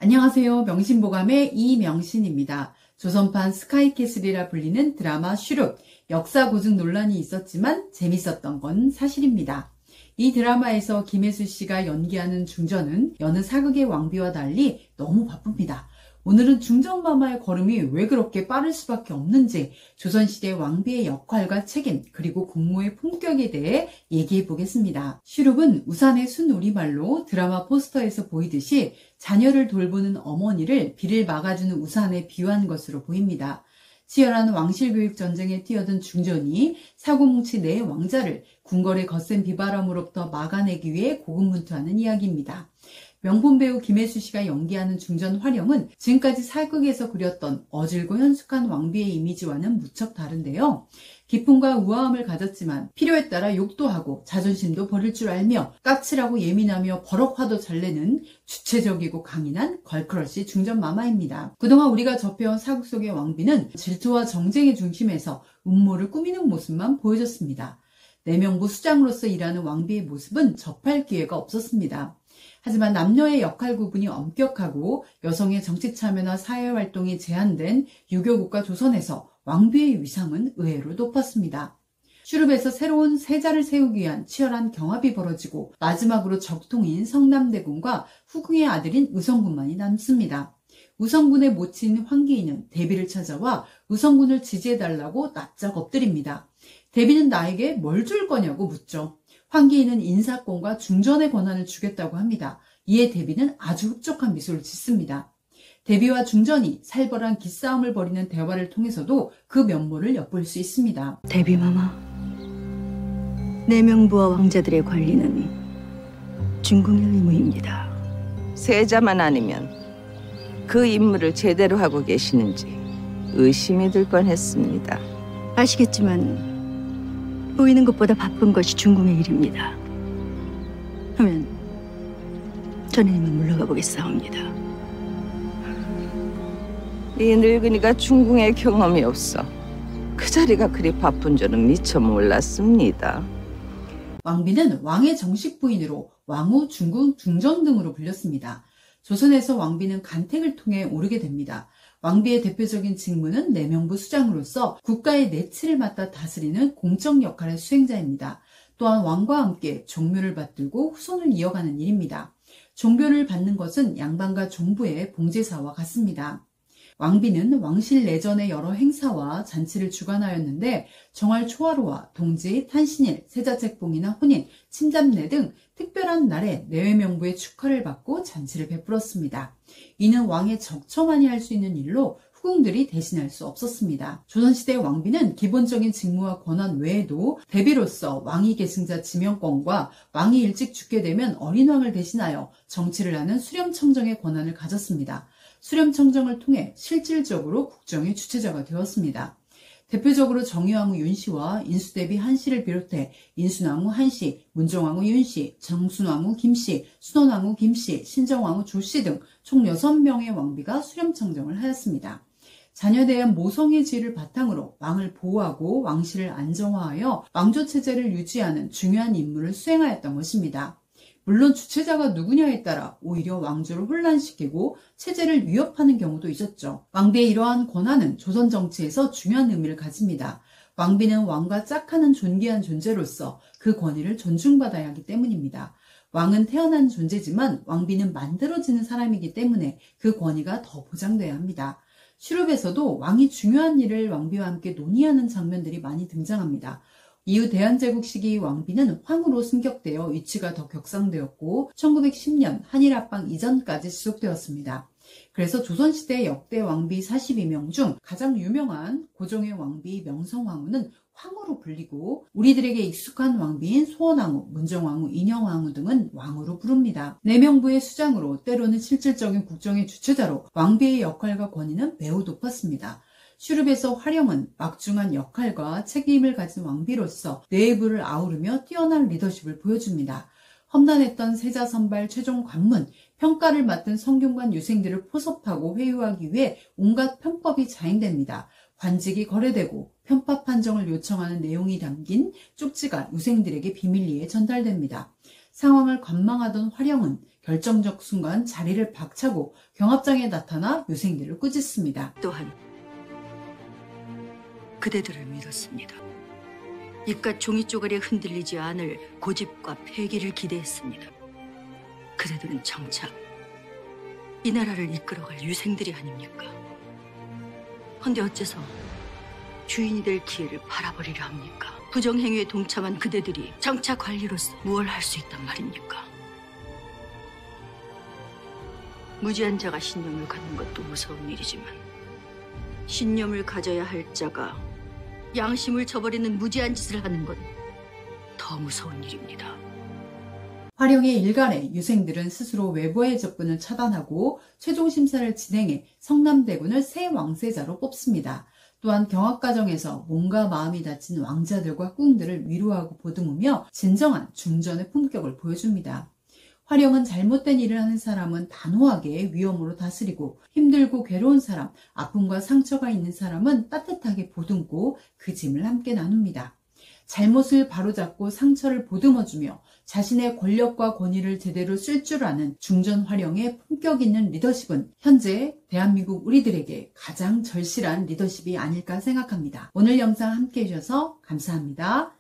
안녕하세요. 명신보감의 이명신입니다. 조선판 스카이캐슬이라 불리는 드라마 슈룹, 역사 고증 논란이 있었지만 재밌었던 건 사실입니다. 이 드라마에서 김혜수 씨가 연기하는 중전은 여느 사극의 왕비와 달리 너무 바쁩니다. 오늘은 중전마마의 걸음이 왜 그렇게 빠를 수밖에 없는지, 조선시대 왕비의 역할과 책임, 그리고 공모의 품격에 대해 얘기해 보겠습니다. 슈룹은 우산의 순우리말로 드라마 포스터에서 보이듯이 자녀를 돌보는 어머니를 비를 막아주는 우산에 비유한 것으로 보입니다. 치열한 왕실교육 전쟁에 뛰어든 중전이 사고뭉치 네 왕자를 궁궐의 거센 비바람으로부터 막아내기 위해 고군분투하는 이야기입니다. 명품 배우 김혜수 씨가 연기하는 중전 활용은 지금까지 사극에서 그렸던 어질고 현숙한 왕비의 이미지와는 무척 다른데요. 기품과 우아함을 가졌지만 필요에 따라 욕도 하고 자존심도 버릴 줄 알며 까칠하고 예민하며 버럭 화도 잘 내는 주체적이고 강인한 걸크러쉬 중전 마마입니다. 그동안 우리가 접해온 사극 속의 왕비는 질투와 정쟁의 중심에서 음모를 꾸미는 모습만 보여줬습니다. 내명부 수장으로서 일하는 왕비의 모습은 접할 기회가 없었습니다. 하지만 남녀의 역할 구분이 엄격하고 여성의 정치 참여나 사회활동이 제한된 유교국가 조선에서 왕비의 위상은 의외로 높았습니다. 슈룹에서 새로운 세자를 세우기 위한 치열한 경합이 벌어지고 마지막으로 적통인 성남대군과 후궁의 아들인 의성군만이 남습니다. 의성군의 모친 황기인은 대비를 찾아와 의성군을 지지해달라고 납작 엎드립니다. 대비는 나에게 뭘 줄 거냐고 묻죠. 황기인은 인사권과 중전의 권한을 주겠다고 합니다. 이에 대비는 아주 흡족한 미소를 짓습니다. 대비와 중전이 살벌한 기싸움을 벌이는 대화를 통해서도 그 면모를 엿볼 수 있습니다. 대비마마, 내명부와 왕자들의 관리는 중궁의 의무입니다. 세자만 아니면 그 임무를 제대로 하고 계시는지 의심이 들 뻔했습니다. 아시겠지만 보이는 것보다 바쁜 것이 중궁의 일입니다. 하면 저는 이만 물러가 보겠사옵니다. 이 늙은이가 중궁의 경험이 없어 그 자리가 그리 바쁜 줄은 미처 몰랐습니다. 왕비는 왕의 정식 부인으로 왕후, 중궁, 중전 등으로 불렸습니다. 조선에서 왕비는 간택을 통해 오르게 됩니다. 왕비의 대표적인 직무는 내명부 수장으로서 국가의 내치를 맡아 다스리는 공적 역할의 수행자입니다. 또한 왕과 함께 종묘를 받들고 후손을 이어가는 일입니다. 종묘를 받는 것은 양반과 종부의 봉제사와 같습니다. 왕비는 왕실 내전의 여러 행사와 잔치를 주관하였는데 정월 초하루와 동지, 탄신일, 세자책봉이나 혼인, 침잡례 등 특별한 날에 내외명부의 축하를 받고 잔치를 베풀었습니다. 이는 왕의 적처만이 할 수 있는 일로 후궁들이 대신할 수 없었습니다. 조선시대 왕비는 기본적인 직무와 권한 외에도 대비로서 왕위 계승자 지명권과 왕이 일찍 죽게 되면 어린왕을 대신하여 정치를 하는 수렴청정의 권한을 가졌습니다. 수렴청정을 통해 실질적으로 국정의 주체자가 되었습니다. 대표적으로 정의왕후 윤씨와 인수대비 한씨를 비롯해 인순왕후 한씨, 문정왕후 윤씨, 정순왕후 김씨, 순원왕후 김씨, 신정왕후 조씨 등 총 6명의 왕비가 수렴청정을 하였습니다. 자녀에 대한 모성의 지혜를 바탕으로 왕을 보호하고 왕실을 안정화하여 왕조체제를 유지하는 중요한 임무를 수행하였던 것입니다. 물론 주체자가 누구냐에 따라 오히려 왕조를 혼란시키고 체제를 위협하는 경우도 있었죠. 왕비의 이러한 권한은 조선 정치에서 중요한 의미를 가집니다. 왕비는 왕과 짝하는 존귀한 존재로서 그 권위를 존중받아야 하기 때문입니다. 왕은 태어난 존재지만 왕비는 만들어지는 사람이기 때문에 그 권위가 더 보장돼야 합니다. 슈룹에서도 왕이 중요한 일을 왕비와 함께 논의하는 장면들이 많이 등장합니다. 이후 대한제국 시기 왕비는 황후로 승격되어 위치가 더 격상되었고 1910년 한일합방 이전까지 지속되었습니다. 그래서 조선시대 역대 왕비 42명 중 가장 유명한 고종의 왕비 명성황후는 황후로 불리고 우리들에게 익숙한 왕비인 소원왕후, 문정왕후, 인영왕후 등은 왕후로 부릅니다. 내명부의 수장으로 때로는 실질적인 국정의 주체자로 왕비의 역할과 권위는 매우 높았습니다. 슈룹에서 활용은 막중한 역할과 책임을 가진 왕비로서 내부를 아우르며 뛰어난 리더십을 보여줍니다. 험난했던 세자 선발 최종 관문, 평가를 맡은 성균관 유생들을 포섭하고 회유하기 위해 온갖 편법이 자행됩니다. 관직이 거래되고 편파 판정을 요청하는 내용이 담긴 쪽지가 유생들에게 비밀리에 전달됩니다. 상황을 관망하던 활용은 결정적 순간 자리를 박차고 경합장에 나타나 유생들을 꾸짖습니다. 또한 그대들을 믿었습니다. 입과 종이 쪼가리에 흔들리지 않을 고집과 패기를 기대했습니다. 그대들은 정작 이 나라를 이끌어갈 유생들이 아닙니까? 헌데 어째서 주인이 될 기회를 팔아버리려 합니까? 부정행위에 동참한 그대들이 정차 관리로서 무엇을 할 수 있단 말입니까? 무지한 자가 신념을 갖는 것도 무서운 일이지만 신념을 가져야 할 자가 양심을 저버리는 무지한 짓을 하는 건 더 무서운 일입니다. 활용의 일간에 유생들은 스스로 외부의 접근을 차단하고 최종 심사를 진행해 성남대군을 새 왕세자로 뽑습니다. 또한 경합 과정에서 몸과 마음이 다친 왕자들과 후궁들을 위로하고 보듬으며 진정한 중전의 품격을 보여줍니다. 활용은 잘못된 일을 하는 사람은 단호하게 위험으로 다스리고 힘들고 괴로운 사람, 아픔과 상처가 있는 사람은 따뜻하게 보듬고 그 짐을 함께 나눕니다. 잘못을 바로잡고 상처를 보듬어주며 자신의 권력과 권위를 제대로 쓸 줄 아는 중전 활용의 품격 있는 리더십은 현재 대한민국 우리들에게 가장 절실한 리더십이 아닐까 생각합니다. 오늘 영상 함께 해주셔서 감사합니다.